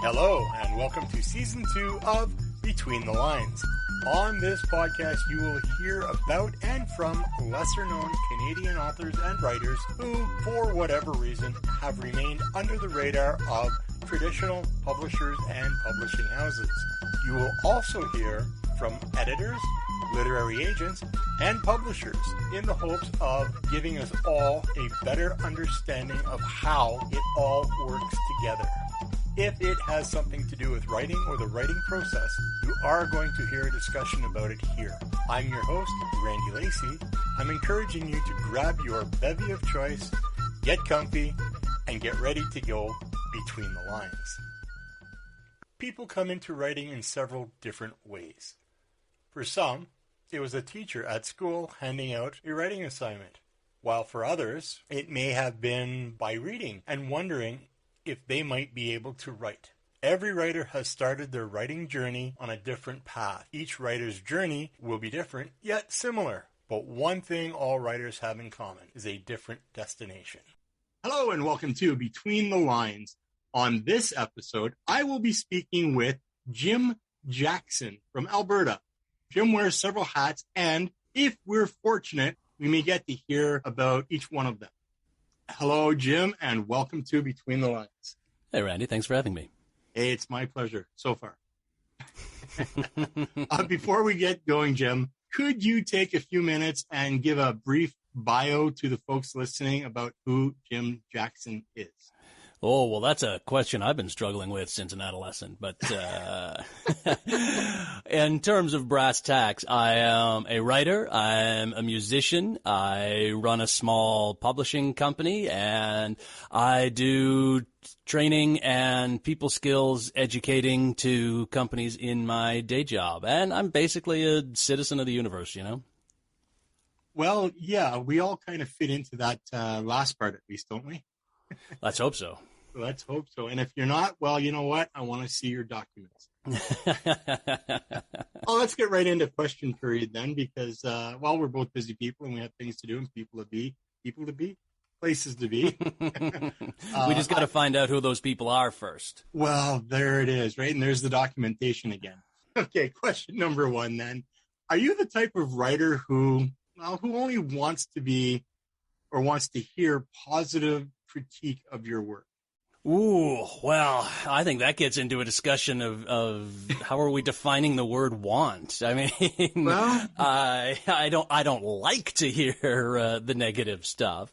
Hello, and welcome to Season 2 of Between the Lines. On this podcast, you will hear about and from lesser-known Canadian authors and writers who, for whatever reason, have remained under the radar of traditional publishers and publishing houses. You will also hear from editors, literary agents, and publishers in the hopes of giving us all a better understanding of how it all works together. If it has something to do with writing or the writing process, you are going to hear a discussion about it here. I'm your host, Randy Lacey. I'm encouraging you to grab your bevy of choice, get comfy, and get ready to go between the lines. People come into writing in several different ways. For some, it was a teacher at school handing out a writing assignment, while for others, it may have been by reading and wondering if they might be able to write. Every writer has started their writing journey on a different path. Each writer's journey will be different, yet similar. But one thing all writers have in common is a different destination. Hello and welcome to Between the Lines. On this episode, I will be speaking with Jim Jackson from Alberta. Jim wears several hats, and if we're fortunate, we may get to hear about each one of them. Hello, Jim, and welcome to Between the Lines. Hey, Randy. Thanks for having me. Hey, it's my pleasure so far. Before we get going, Jim, could you take a few minutes and give a brief bio to the folks listening about who Jim Jackson is? Oh, well, that's a question I've been struggling with since an adolescent. But in terms of brass tacks, I am a writer. I'm a musician. I run a small publishing company, and I do training and people skills educating to companies in my day job. And I'm basically a citizen of the universe, you know? Well, yeah, we all kind of fit into that last part at least, don't we? Let's hope so. Let's hope so. And if you're not, well, you know what? I want to see your documents. Oh, let's get right into question period then, because, well, we're both busy people and we have things to do and people to be, places to be. We just got to find out who those people are first. Well, there it is, right? And there's the documentation again. Okay, question number one then. Are you the type of writer who only wants to be or wants to hear positive critique of your work? Ooh, well, I think that gets into a discussion of how are we defining the word want. I mean, well, I don't like to hear the negative stuff,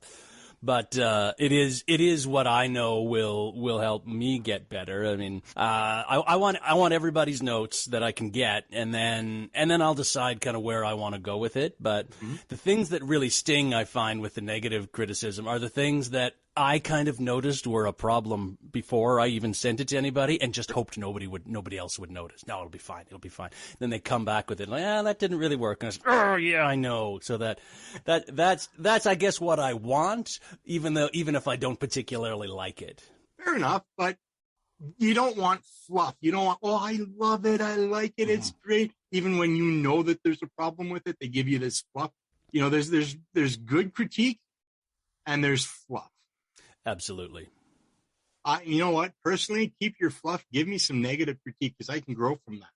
but it is what I know will help me get better. I mean, I want everybody's notes that I can get, and then I'll decide kind of where I want to go with it. But the things that really sting, I find, with the negative criticism are the things that I kind of noticed were a problem before I even sent it to anybody, and just hoped nobody else would notice. No, it'll be fine. Then they come back with it like, that didn't really work. And I said, oh yeah, I know. So that's I guess what I want, even if I don't particularly like it. Fair enough, but you don't want fluff. You don't want, oh, I love it, I like it, it's great. Even when you know that there's a problem with it, they give you this fluff. You know, there's good critique and there's fluff. Absolutely. You know what? Personally, keep your fluff. Give me some negative critique because I can grow from that.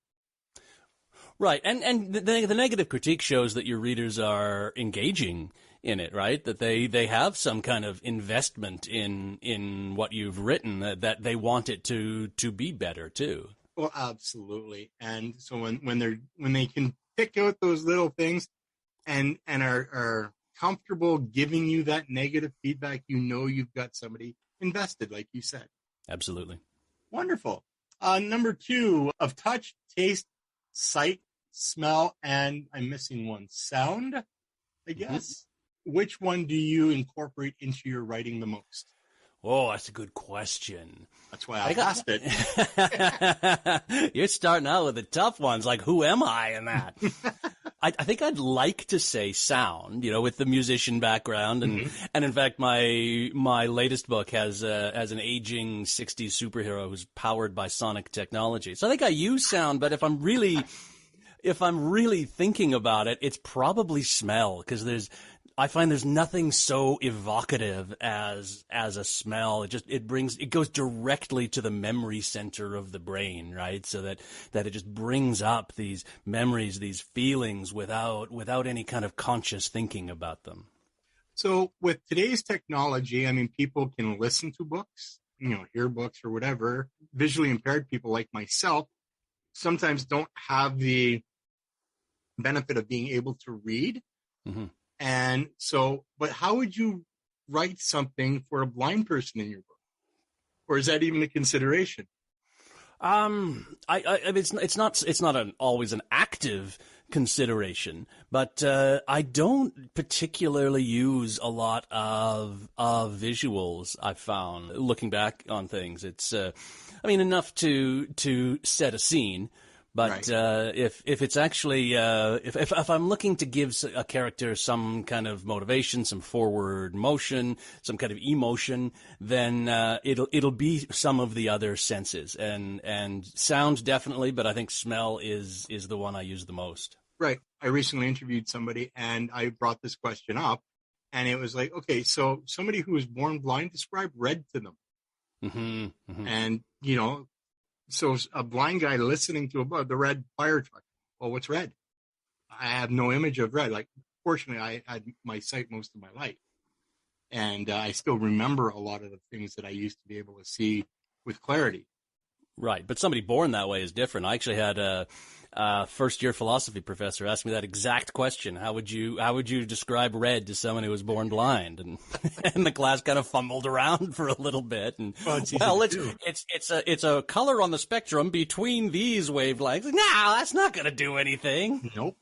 Right. And the negative critique shows that your readers are engaging in it, right? That they have some kind of investment in what you've written, that they want it to be better too. Well, absolutely. And so when they can pick out those little things and are comfortable giving you that negative feedback, you know you've got somebody invested, like you said. Absolutely. Wonderful. Number 2, of touch, taste, sight, smell, and I'm missing one, sound, I guess. Which one do you incorporate into your writing the most? Oh, that's a good question. That's why I asked it. You're starting out with the tough ones, like who am I in that? I think I'd like to say sound, with the musician background, and in fact, my latest book has an aging '60s superhero who's powered by sonic technology. So I think I use sound, but if I'm really thinking about it, it's probably smell, because I find there's nothing so evocative as a smell. It goes directly to the memory center of the brain, right? So that it just brings up these memories, these feelings without any kind of conscious thinking about them. So with today's technology, I mean, people can listen to books, hear books or whatever. Visually impaired people like myself sometimes don't have the benefit of being able to read. Mm-hmm. And so, but how would you write something for a blind person in your book? Or is that even a consideration? It's not always an active consideration, but I don't particularly use a lot of visuals. I've found looking back on things, it's enough to set a scene. But right. If it's actually if I'm looking to give a character some kind of motivation, some forward motion, some kind of emotion, then it'll be some of the other senses and sound definitely, but I think smell is the one I use the most. Right. I recently interviewed somebody and I brought this question up, and it was like, okay, so somebody who was born blind, describe red to them, mm-hmm, mm-hmm. And so a blind guy listening to the red fire truck, well, what's red? I have no image of red. Like, fortunately, I had my sight most of my life. And I still remember a lot of the things that I used to be able to see with clarity. Right. But somebody born that way is different. I actually had a first-year philosophy professor ask me that exact question. How would you describe red to someone who was born blind? And and the class kind of fumbled around for a little bit. And it's a color on the spectrum between these wavelengths. No, that's not going to do anything. Nope.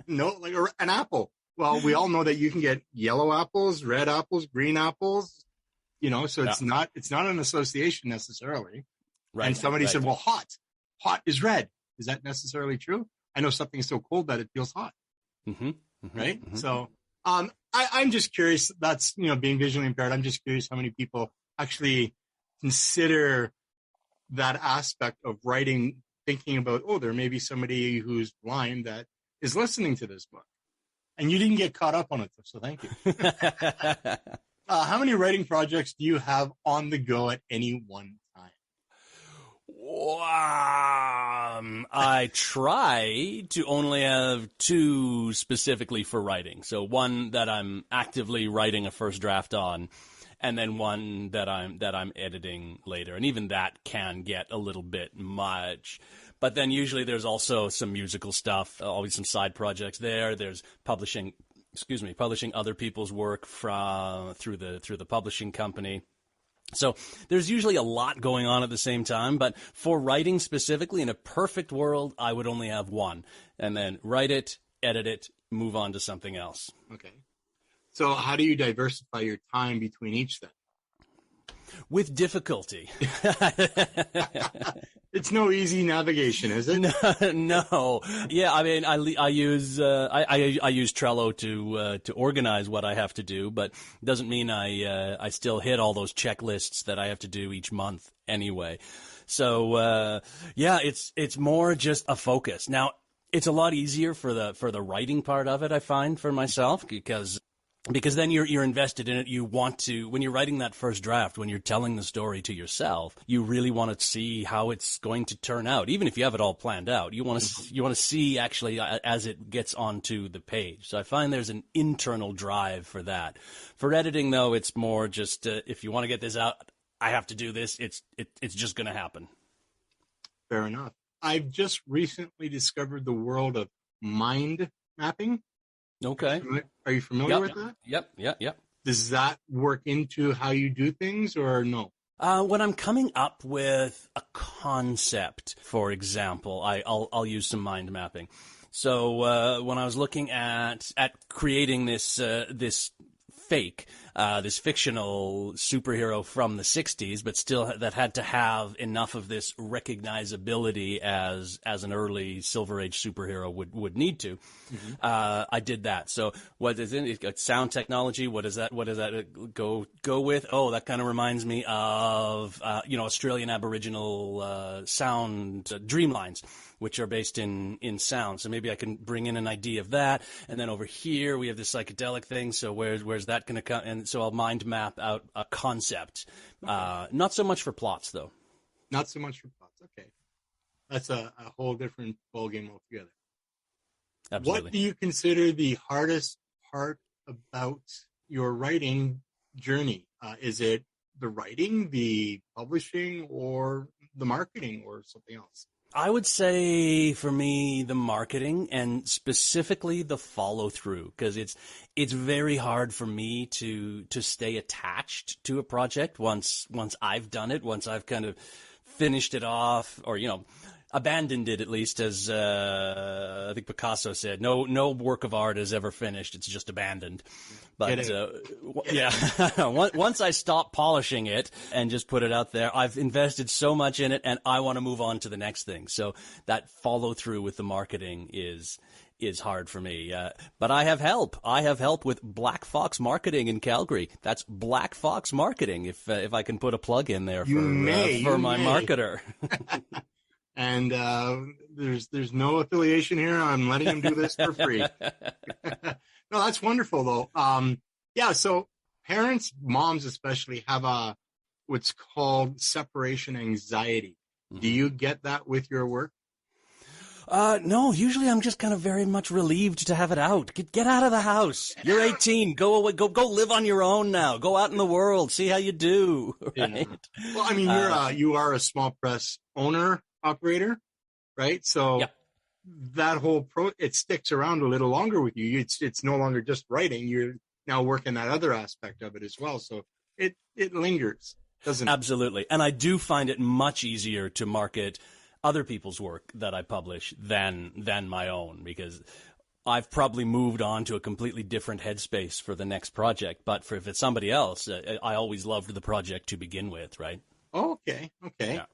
No, like an apple. Well, we all know that you can get yellow apples, red apples, green apples. So it's not an association necessarily. Right. And somebody said, well, hot is red. Is that necessarily true? I know something is so cold that it feels hot. Mm-hmm, mm-hmm, right. Mm-hmm. So I'm just curious. That's, being visually impaired. I'm just curious how many people actually consider that aspect of writing, thinking about, there may be somebody who's blind that is listening to this book. And you didn't get caught up on it. So thank you. How many writing projects do you have on the go at any one time? I try to only have two specifically for writing. So one that I'm actively writing a first draft on, and then one that I'm editing later. And even that can get a little bit much. But then usually there's also some musical stuff, always some side projects there. There's publishing other people's work through the publishing company. So there's usually a lot going on at the same time, but for writing specifically, in a perfect world, I would only have one, and then write it, edit it, move on to something else. Okay. So how do you diversify your time between each then? With difficulty. It's no easy navigation, is it? No. Yeah, I use Trello to organize what I have to do, but it doesn't mean I still hit all those checklists that I have to do each month anyway. So it's more just a focus. Now, it's a lot easier for the writing part of it, I find, for myself, because then you're invested in it. You want to, when you're writing that first draft, when you're telling the story to yourself, you really want to see how it's going to turn out. Even if you have it all planned out, you want to see actually as it gets onto the page. So I find there's an internal drive for that. For editing, though, it's more just if you want to get this out, I have to do this. It's just going to happen. Fair enough. I've just recently discovered the world of mind mapping. Okay. Are you familiar with that? Yep. Does that work into how you do things or no? When I'm coming up with a concept, for example, I'll use some mind mapping. So when I was looking at creating this fake, this fictional superhero from the 60s, but still that had to have enough of this recognizability as an early Silver Age superhero would need to. Mm-hmm. I did that. So what is it? Sound technology. What does that go with? Oh, that kind of reminds me of Australian Aboriginal sound dreamlines, which are based in sound. So maybe I can bring in an idea of that. And then over here we have this psychedelic thing. So where's that going to come? And so I'll mind map out a concept. Okay. Not so much for plots, though. Not so much for plots. Okay. That's a whole different ballgame altogether. Absolutely. What do you consider the hardest part about your writing journey? Is it the writing, the publishing, or the marketing, or something else? I would say for me, the marketing, and specifically the follow through, because it's very hard for me to stay attached to a project once I've done it, once I've kind of finished it off, or abandoned it, at least, as I think Picasso said. No work of art is ever finished; it's just abandoned. But once I stop polishing it and just put it out there, I've invested so much in it, and I want to move on to the next thing. So that follow through with the marketing is hard for me. But I have help. I have help with Black Fox Marketing in Calgary. That's Black Fox Marketing. If I can put a plug in there for my marketer. And there's no affiliation here. I'm letting him do this for free. No, that's wonderful, though. So parents, moms especially, have what's called separation anxiety. Mm-hmm. Do you get that with your work? No, usually I'm just kind of very much relieved to have it out. Get out of the house. You're 18. Go away. Go live on your own now. Go out in the world. See how you do. Right? Yeah. Well, I mean, you are a small press owner, operator, right? So that whole it sticks around a little longer with you. It's no longer just writing. You're now working that other aspect of it as well. So it lingers, doesn't it? Absolutely. And I do find it much easier to market other people's work that I publish than my own, because I've probably moved on to a completely different headspace for the next project. But if it's somebody else, I always loved the project to begin with, right? Oh, okay. Yeah.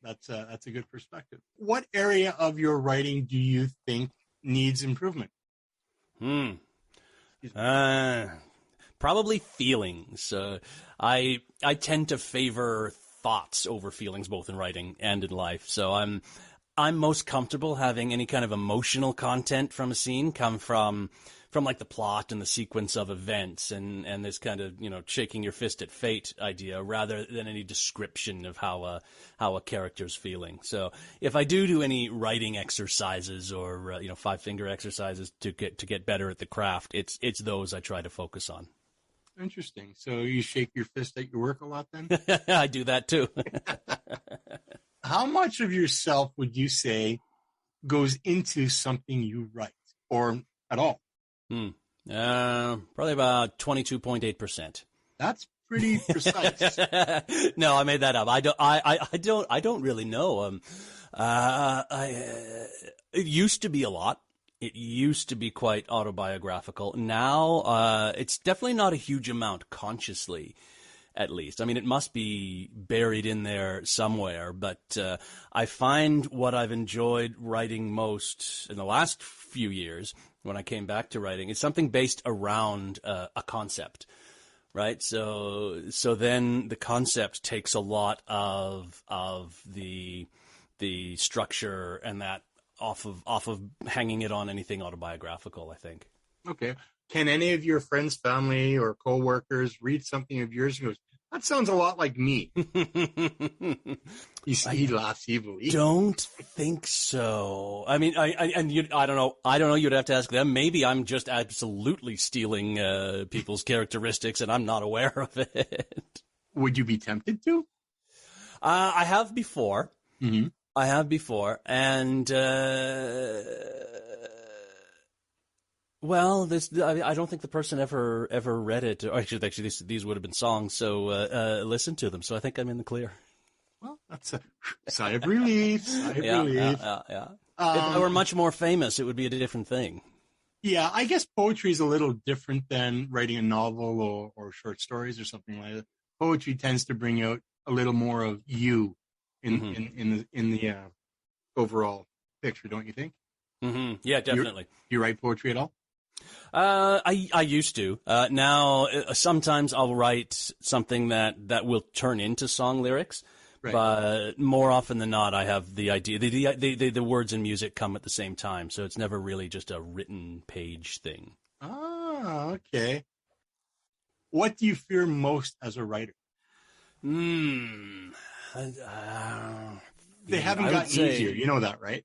That's a good perspective. What area of your writing do you think needs improvement? Probably feelings. I tend to favor thoughts over feelings, both in writing and in life. So I'm most comfortable having any kind of emotional content from a scene come from like the plot and the sequence of events and this kind of, shaking your fist at fate idea, rather than any description of how a character's feeling. So if I do any writing exercises or 5-finger exercises to get better at the craft, it's those I try to focus on. Interesting. So you shake your fist at your work a lot then? I do that too. How much of yourself would you say goes into something you write, or at all? Probably about 22.8%. That's pretty precise. No, I made that up. I don't really know. It used to be a lot. It used to be quite autobiographical. Now, it's definitely not a huge amount consciously, at least. I mean, it must be buried in there somewhere, but I find what I've enjoyed writing most in the last few years, when I came back to writing, is something based around a concept, right? So then the concept takes a lot of the structure and that off of hanging it on anything autobiographical, I think. Okay. Can any of your friends, family, or coworkers read something of yours and goes, that sounds a lot like me? He laughs evilly. Don't think so. I mean, I don't know. You'd have to ask them. Maybe I'm just absolutely stealing people's characteristics, and I'm not aware of it. Would you be tempted to? I have before. Mm-hmm. And well, I don't think the person ever read it. Or actually, these would have been songs, so listen to them. So I think I'm in the clear. Well, that's a sigh of relief. Yeah. If I were much more famous, it would be a different thing. Yeah, I guess poetry is a little different than writing a novel or short stories or something like that. Poetry tends to bring out a little more of you in the overall picture, don't you think? Yeah, definitely. Do you write poetry at all? I used to. Now, sometimes I'll write something that will turn into song lyrics. Right. But more often than not, I have the idea. The words and music come at the same time, so it's never really just a written page thing. Ah, okay. What do you fear most as a writer? They haven't gotten easier. You know that, right?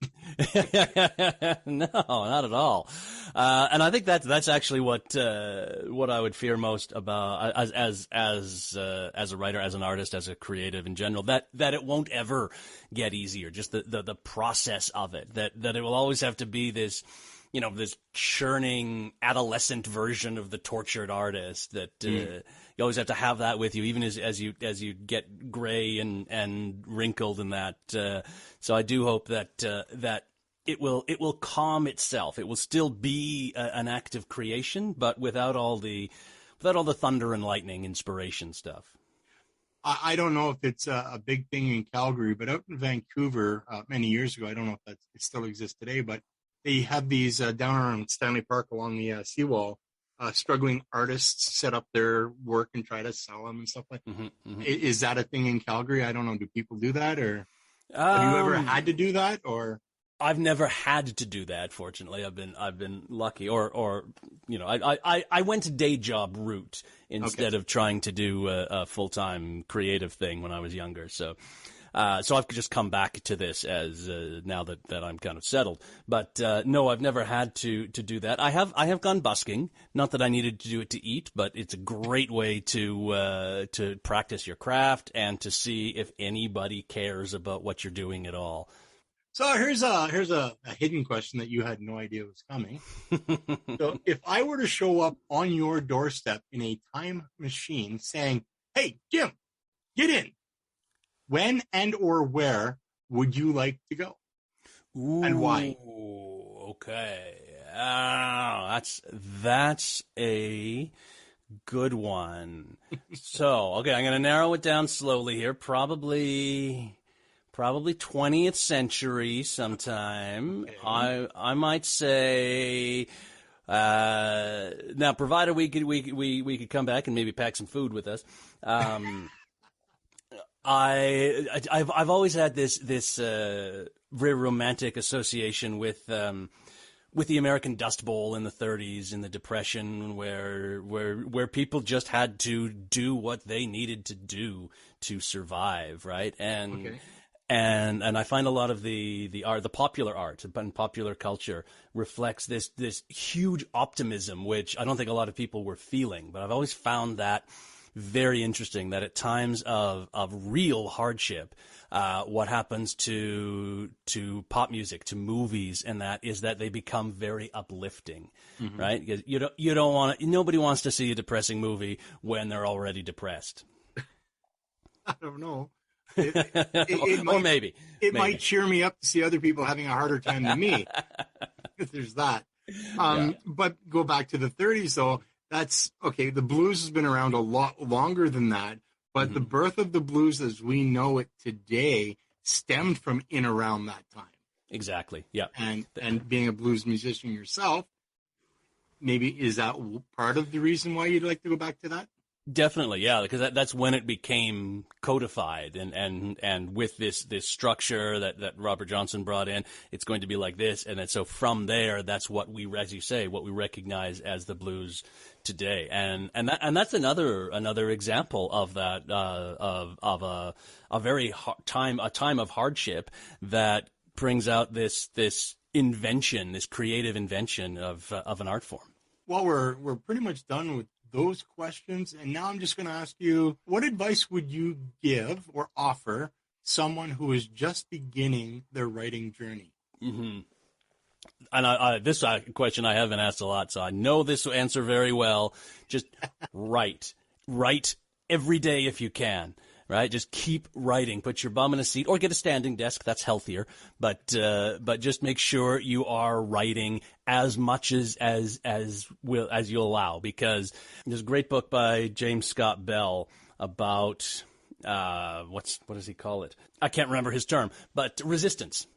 No, not at all. And I think that's actually what I would fear most about as a writer, as an artist, as a creative in general. That it won't ever get easier. Just the process of it. That it will always have to be this, this churning adolescent version of the tortured artist that you always have to have that with you, even as you get gray and wrinkled in that. So I do hope that it will calm itself. It will still be an act of creation, but without all the thunder and lightning inspiration stuff. I don't know if it's a big thing in Calgary, but out in Vancouver many years ago, I don't know if it still exists today, but they have these down around Stanley Park along the seawall. Struggling artists set up their work and try to sell them and stuff like that. Is that a thing in Calgary? I don't know. Do people do that, or have you ever had to do that? Or I've never had to do that. Fortunately, I've been lucky, or I went a day job route instead of trying to do a full-time creative thing when I was younger. So I've just come back to this as now that I'm kind of settled. But no, I've never had to do that. I have gone busking. Not that I needed to do it to eat, but it's a great way to practice your craft and to see if anybody cares about what you're doing at all. So here's a hidden question that you had no idea was coming. So if I were to show up on your doorstep in a time machine saying, "Hey, Jim, get in," when and or where would you like to go? Ooh, and why? Okay. That's a good one. So, okay, I'm going to narrow it down slowly here. Probably 20th century sometime. Okay. I might say now, provided we could come back and maybe pack some food with us. I've always had this very romantic association with the American Dust Bowl in the 30s, in the Depression, where people just had to do what they needed to do to survive, right? And I find a lot of the art, the popular art and popular culture reflects this huge optimism, which I don't think a lot of people were feeling, but I've always found that very interesting, that at times of real hardship, what happens to pop music, to movies, and that is that they become very uplifting, right? You don't want to, nobody wants to see a depressing movie when they're already depressed. I don't know. It might cheer me up to see other people having a harder time than me. There's that. But go back to the 30s though. That's okay. The blues has been around a lot longer than that, but the birth of the blues as we know it today stemmed from in around that time. Exactly. Yeah. And being a blues musician yourself, maybe is that part of the reason why you'd like to go back to that? Definitely, yeah, because that's when it became codified, and with this structure that Robert Johnson brought in, it's going to be like this, and then so from there, that's what we, as you say, what we recognize as the blues today, and that's another example of that of a very time of hardship that brings out this invention, this creative invention of an art form. Well, we're pretty much done with those questions, and now I'm just going to ask you, what advice would you give or offer someone who is just beginning their writing journey? And this question I haven't asked a lot, so I know this answer very well. Just write every day if you can. right? Just keep writing. Put your bum in a seat or get a standing desk. That's healthier. But just make sure you are writing as much as you'll allow, because there's a great book by James Scott Bell about what does he call it? I can't remember his term, but resistance,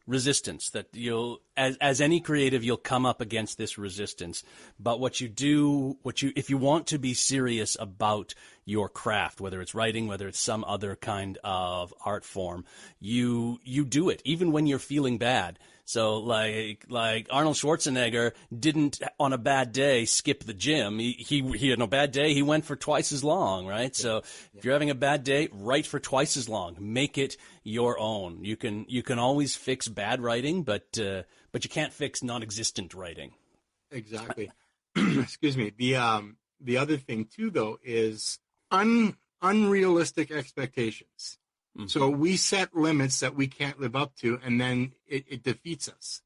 that you'll, as any creative, you'll come up against this resistance. But if you want to be serious about your craft, whether it's writing, whether it's some other kind of art form, you do it, even when you're feeling bad. So like Arnold Schwarzenegger didn't on a bad day skip the gym. He had a bad day. He went for twice as long, right? So if you're having a bad day, write for twice as long. Make it your own. You can always fix bad writing, but you can't fix non-existent writing. Exactly. Excuse me. The other thing too, though, is unrealistic expectations. Mm-hmm. So we set limits that we can't live up to, and then it defeats us.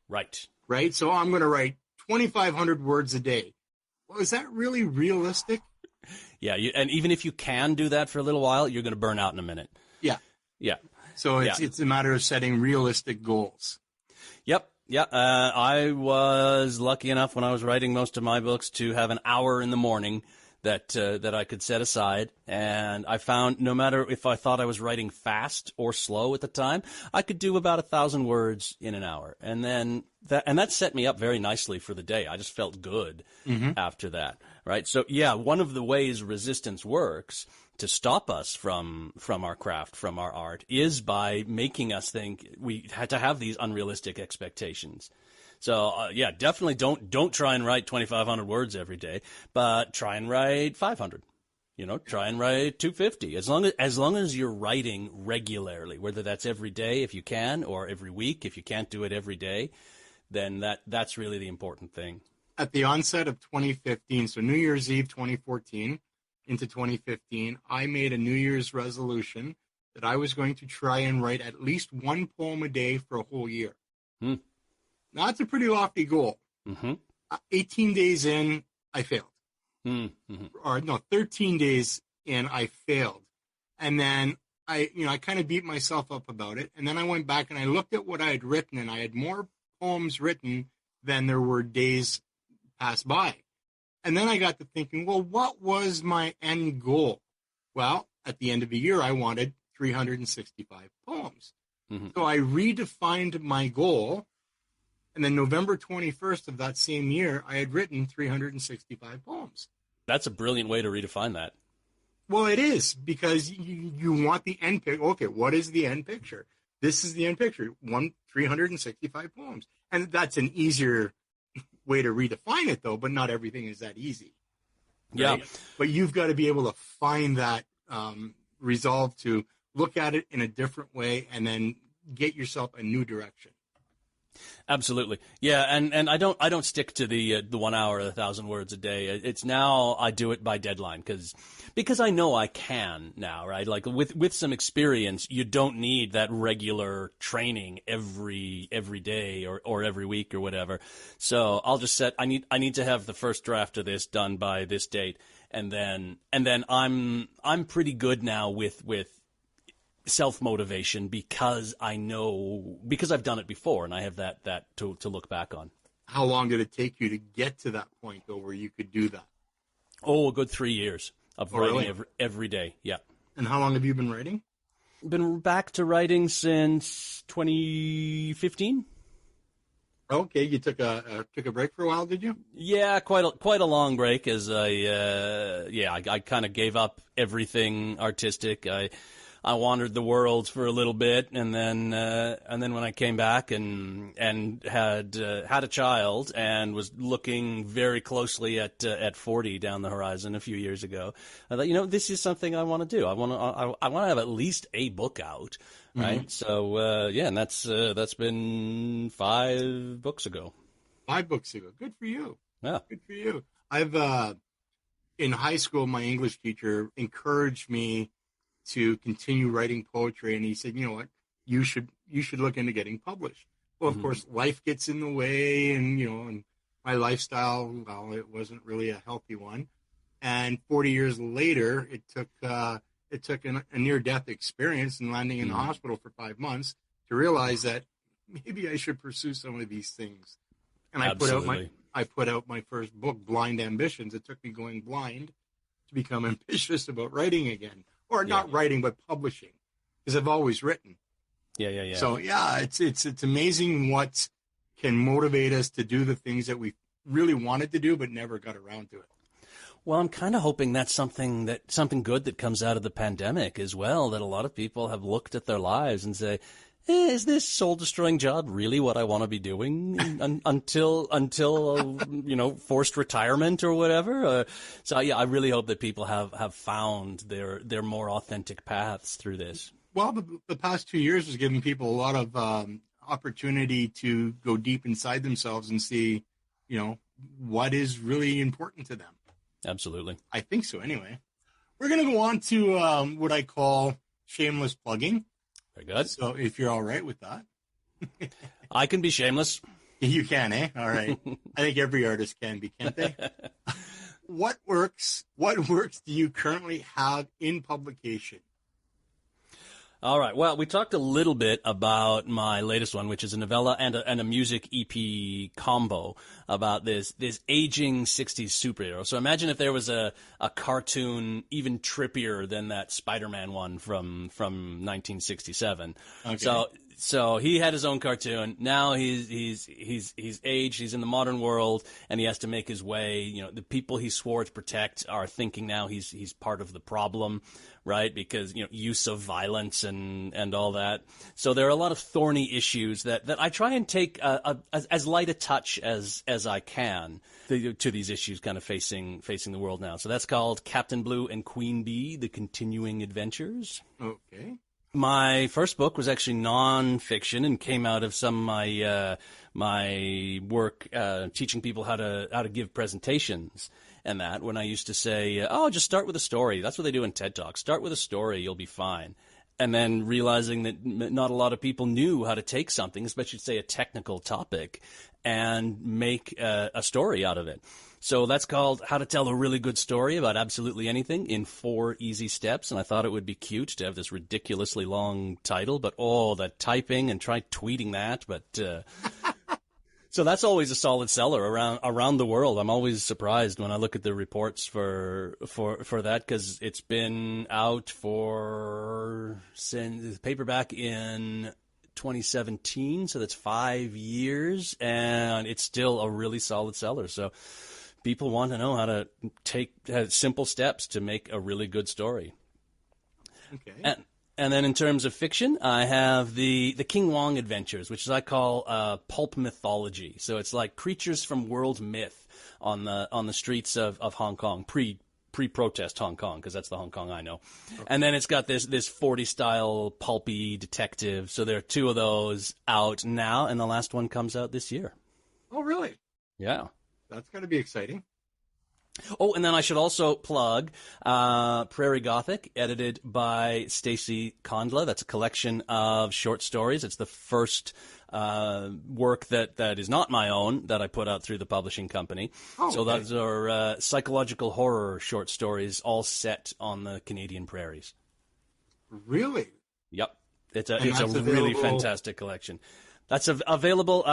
Right. So I'm going to write 2,500 words a day. Well, is that really realistic? Yeah. And even if you can do that for a little while, you're going to burn out in a minute. Yeah. So it's a matter of setting realistic goals. Yep. Yeah. I was lucky enough when I was writing most of my books to have an hour in the morning that I could set aside, and I found no matter if I thought I was writing fast or slow at the time, I could do about 1,000 words in an hour, and then that set me up very nicely for the day. I just felt good after that, right? So yeah, one of the ways resistance works to stop us from our craft, from our art, is by making us think we had to have these unrealistic expectations. So definitely don't try and write 2,500 words every day, but try and write 500. Try and write 250. As long as you're writing regularly, whether that's every day if you can, or every week if you can't do it every day, then that's really the important thing. At the onset of 2015, so New Year's Eve 2014 into 2015, I made a New Year's resolution that I was going to try and write at least one poem a day for a whole year. Now, that's a pretty lofty goal. 18 days in, I failed. Or no, 13 days in, I failed. And then I kind of beat myself up about it. And then I went back and I looked at what I had written, and I had more poems written than there were days passed by. And then I got to thinking, well, what was my end goal? Well, at the end of the year, I wanted 365 poems. So I redefined my goal. And then November 21st of that same year, I had written 365 poems. That's a brilliant way to redefine that. Well, it is, because you want the end picture. Okay, what is the end picture? This is the end picture. 365 poems. And that's an easier way to redefine it, though, but not everything is that easy. Right? Yeah. But you've got to be able to find that resolve to look at it in a different way and then get yourself a new direction. Absolutely. Yeah. And I don't stick to the 1 hour, 1,000 words a day. It's now I do it by deadline because I know I can now, right? Like with some experience, you don't need that regular training every day or every week or whatever. So I'll just set, I need to have the first draft of this done by this date. And then I'm pretty good now with self-motivation because I've done it before and I have that to look back on. How long did it take you to get to that point, though, where you could do that? Oh, a good 3 years of writing really? every day. Yeah. And how long have you been writing? Been back to writing since 2015. Okay, you took a break for a while, did you? Yeah, quite a long break, as I kind of gave up everything artistic. I wandered the world for a little bit, and then when I came back and had a child and was looking very closely at 40 down the horizon a few years ago, I thought, this is something I want to do. I want to have at least a book out, right? Mm-hmm. So and that's been 5 books ago. 5 books ago. Good for you. Yeah, good for you. I've in high school, my English teacher encouraged me to continue writing poetry, and he said, you know what, you should look into getting published. Well, of course, life gets in the way, and my lifestyle, well, it wasn't really a healthy one. And 40 years later, it took it took a near-death experience and landing in the hospital for 5 months to realize that maybe I should pursue some of these things. And I put out my first book, Blind Ambitions. It took me going blind to become ambitious about writing again, or not writing, but publishing, because I've always written. Yeah. So it's amazing what can motivate us to do the things that we really wanted to do but never got around to it. Well, I'm kind of hoping that's something good that comes out of the pandemic as well, that a lot of people have looked at their lives and say, is this soul-destroying job really what I want to be doing until forced retirement or whatever? So I really hope that people have found their more authentic paths through this. Well, the past 2 years has given people a lot of opportunity to go deep inside themselves and see, what is really important to them. Absolutely. I think so anyway. We're going to go on to what I call shameless plugging. Very good. So if you're all right with that. I can be shameless. You can, eh? All right. I think every artist can be, can't they? What works do you currently have in publication? All right. Well, we talked a little bit about my latest one, which is a novella and a music EP combo about this aging 60s superhero. So imagine if there was a cartoon even trippier than that Spider-Man one from 1967. Okay. So he had his own cartoon. Now he's aged. He's in the modern world, and he has to make his way. The people he swore to protect are thinking now he's part of the problem, right? Because use of violence and all that. So there are a lot of thorny issues that I try and take as light a touch as I can to these issues kind of facing the world now. So that's called Captain Blue and Queen Bee: The Continuing Adventures. Okay. My first book was actually nonfiction and came out of some of my work teaching people how to give presentations, and that when I used to say, just start with a story. That's what they do in TED Talks. Start with a story, you'll be fine. And then realizing that not a lot of people knew how to take something, especially say a technical topic, and make a story out of it. So that's called How to Tell a Really Good Story About Absolutely Anything in 4 Easy Steps. And I thought it would be cute to have this ridiculously long title, but the typing and try tweeting that. But so that's always a solid seller around the world. I'm always surprised when I look at the reports for that, because it's been out since paperback in 2017, so that's 5 years, and it's still a really solid seller. So people want to know how to take simple steps to make a really good story. Okay. And then in terms of fiction, I have the King Wong Adventures, which I call pulp mythology. So it's like creatures from world myth on the streets of Hong Kong, pre-protest Hong Kong, because that's the Hong Kong I know. Okay. And then it's got this 40-style pulpy detective. So there are 2 of those out now, and the last one comes out this year. Oh, really? Yeah. That's going to be exciting. Oh, and then I should also plug Prairie Gothic, edited by Stacy Kondla. That's a collection of short stories. It's the first work that is not my own that I put out through the publishing company. Oh, so okay. Those are psychological horror short stories, all set on the Canadian prairies. Really? Yep. It's a really fantastic collection. That's available,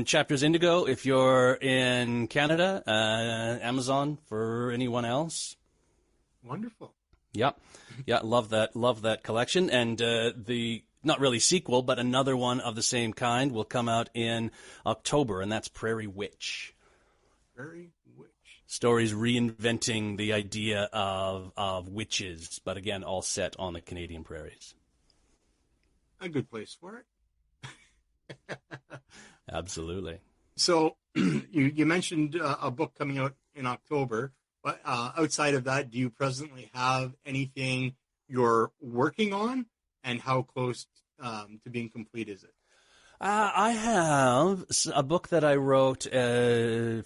Chapters Indigo if you're in Canada, Amazon for anyone else. Wonderful. Yeah, love that collection. And the not really sequel, but another one of the same kind will come out in October, and that's Prairie Witch. Prairie Witch. Stories reinventing the idea of witches, but again, all set on the Canadian prairies. A good place for it. Absolutely. So you mentioned a book coming out in October, but outside of that, do you presently have anything you're working on, and how close to being complete is it? I have a book that I wrote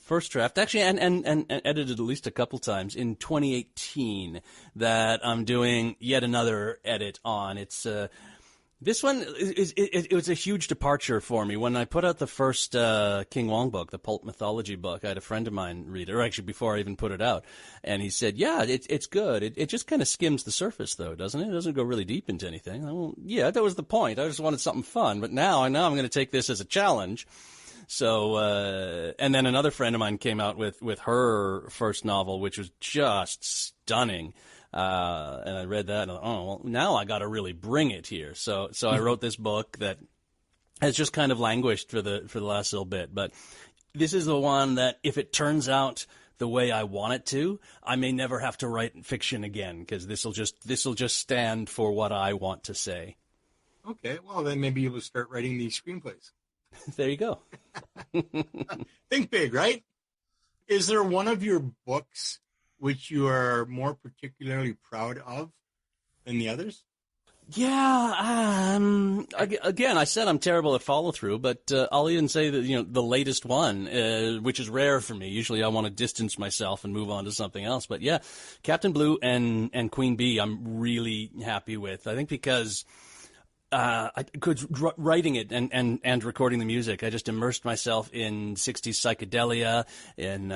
first draft, actually, and edited at least a couple times in 2018 that I'm doing yet another edit on. It's This one it was a huge departure for me. When I put out the first King Wong book, the pulp mythology book, I had a friend of mine read it, or actually before I even put it out, and he said, "Yeah, it's good. It just kind of skims the surface, though, doesn't it? It doesn't go really deep into anything." Well, yeah, that was the point. I just wanted something fun, but now I'm going to take this as a challenge. So, and then another friend of mine came out with her first novel, which was just stunning. And I read that and I thought, oh, well, now I got to really bring it here. So I wrote this book that has just kind of languished for the last little bit. But this is the one that if it turns out the way I want it to, I may never have to write fiction again, because this'll just stand for what I want to say. Okay, well then maybe you'll start writing these screenplays. There you go. Think big, right? Is there one of your books which you are more particularly proud of than the others? Yeah. Again, I said I'm terrible at follow through, but I'll even say that the latest one, which is rare for me. Usually, I want to distance myself and move on to something else. But yeah, Captain Blue and Queen Bee, I'm really happy with. I think because writing it and recording the music, I just immersed myself in 60s psychedelia, in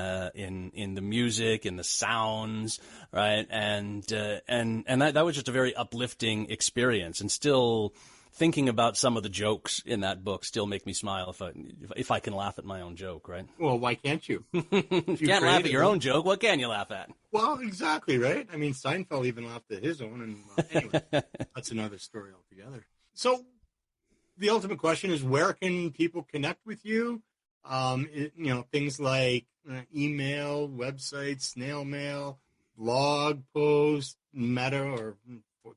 the music, in the sounds, right? And that was just a very uplifting experience. And still thinking about some of the jokes in that book still make me smile if I can laugh at my own joke, right? Well, why can't you? If you can't laugh at your own joke, what can you laugh at? Well, exactly, right? I mean, Seinfeld even laughed at his own, and anyway, that's another story altogether. So the ultimate question is, where can people connect with you? Things like email, websites, snail mail, blog posts, Meta or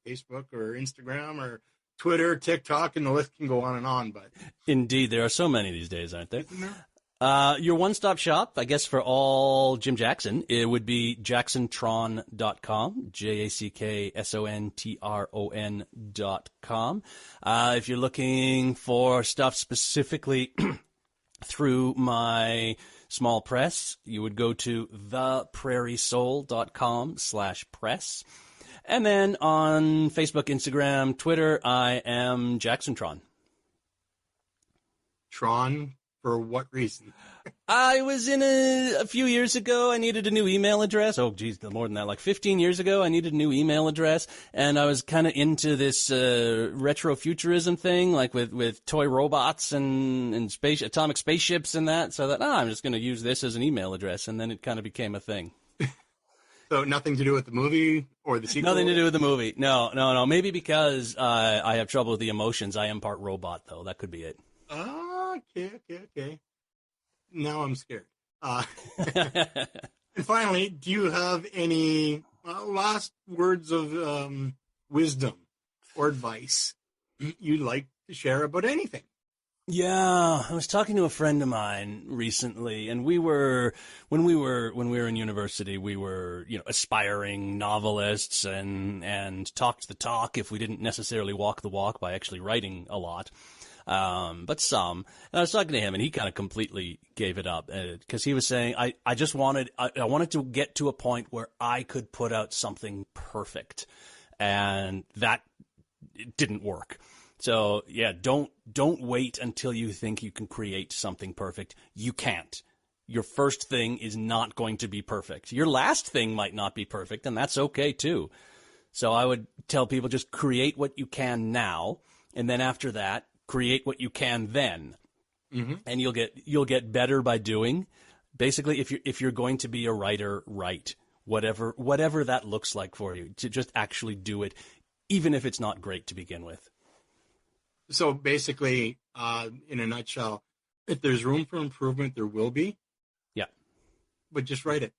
Facebook or Instagram or Twitter, TikTok, and the list can go on and on. But indeed, there are so many these days, aren't there? Your one-stop shop, I guess, for all Jim Jackson, it would be jacksontron.com, JACKSONTRON.com. If you're looking for stuff specifically through my small press, you would go to theprairiesoul.com/press. And then on Facebook, Instagram, Twitter, I am JacksonTron. Tron? For what reason? I was in a few years ago, I needed a new email address. Oh, geez, more than that. Like 15 years ago, I needed a new email address. And I was kind of into this retrofuturism thing, like with toy robots and atomic spaceships and that. So I thought, I'm just going to use this as an email address. And then it kind of became a thing. So nothing to do with the movie or the sequel? Nothing to do with the movie. No. Maybe because I have trouble with the emotions. I am part robot, though. That could be it. Okay. Now I'm scared. And finally, do you have any last words of wisdom or advice you'd like to share about anything? Yeah, I was talking to a friend of mine recently, and when we were in university, we were, aspiring novelists and talked the talk if we didn't necessarily walk the walk by actually writing a lot. But some. And I was talking to him, and he kind of completely gave it up because he was saying, I wanted to get to a point where I could put out something perfect, and that didn't work. So yeah, don't wait until you think you can create something perfect. You can't. Your first thing is not going to be perfect. Your last thing might not be perfect, and that's okay too. So I would tell people, just create what you can now, and then after that, create what you can then. Mm-hmm. And you'll get better by doing. Basically, if you're going to be a writer, write whatever that looks like for you. To just actually do it, even if it's not great to begin with. So basically, in a nutshell, if there's room for improvement, there will be. Yeah. But just write it.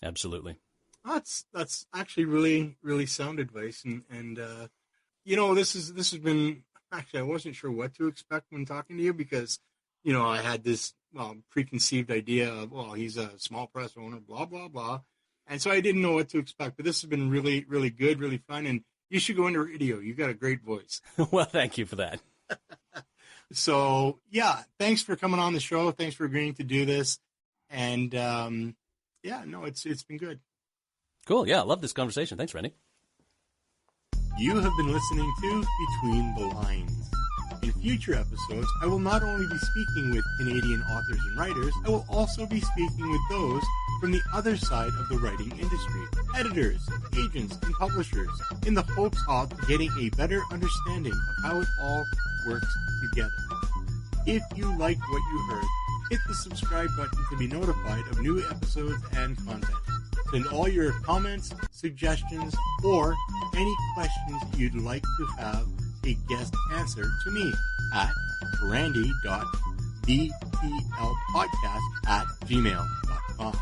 Absolutely. That's actually really, really sound advice. And this has been, actually, I wasn't sure what to expect when talking to you because, I had this preconceived idea of, he's a small press owner, blah, blah, blah. And so I didn't know what to expect. But this has been really, really good, really fun. And you should go into radio. You got a great voice. Well, thank you for that. So, yeah, thanks for coming on the show. Thanks for agreeing to do this. And, it's been good. Cool. Yeah, I love this conversation. Thanks, Randy. You have been listening to Between the Lines. In future episodes, I will not only be speaking with Canadian authors and writers, I will also be speaking with those from the other side of the writing industry, editors, agents, and publishers, in the hopes of getting a better understanding of how it all works together. If you liked what you heard, hit the subscribe button to be notified of new episodes and content. Send all your comments, suggestions, or any questions you'd like to have a guest answer to me at randy.bplpodcast@gmail.com.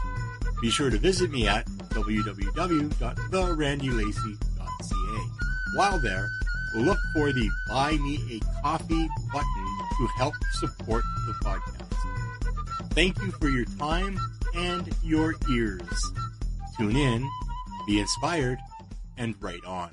Be sure to visit me at www.therandylacey.ca. While there, look for the Buy Me a Coffee button to help support the podcast. Thank you for your time and your ears. Tune in, be inspired, and write on.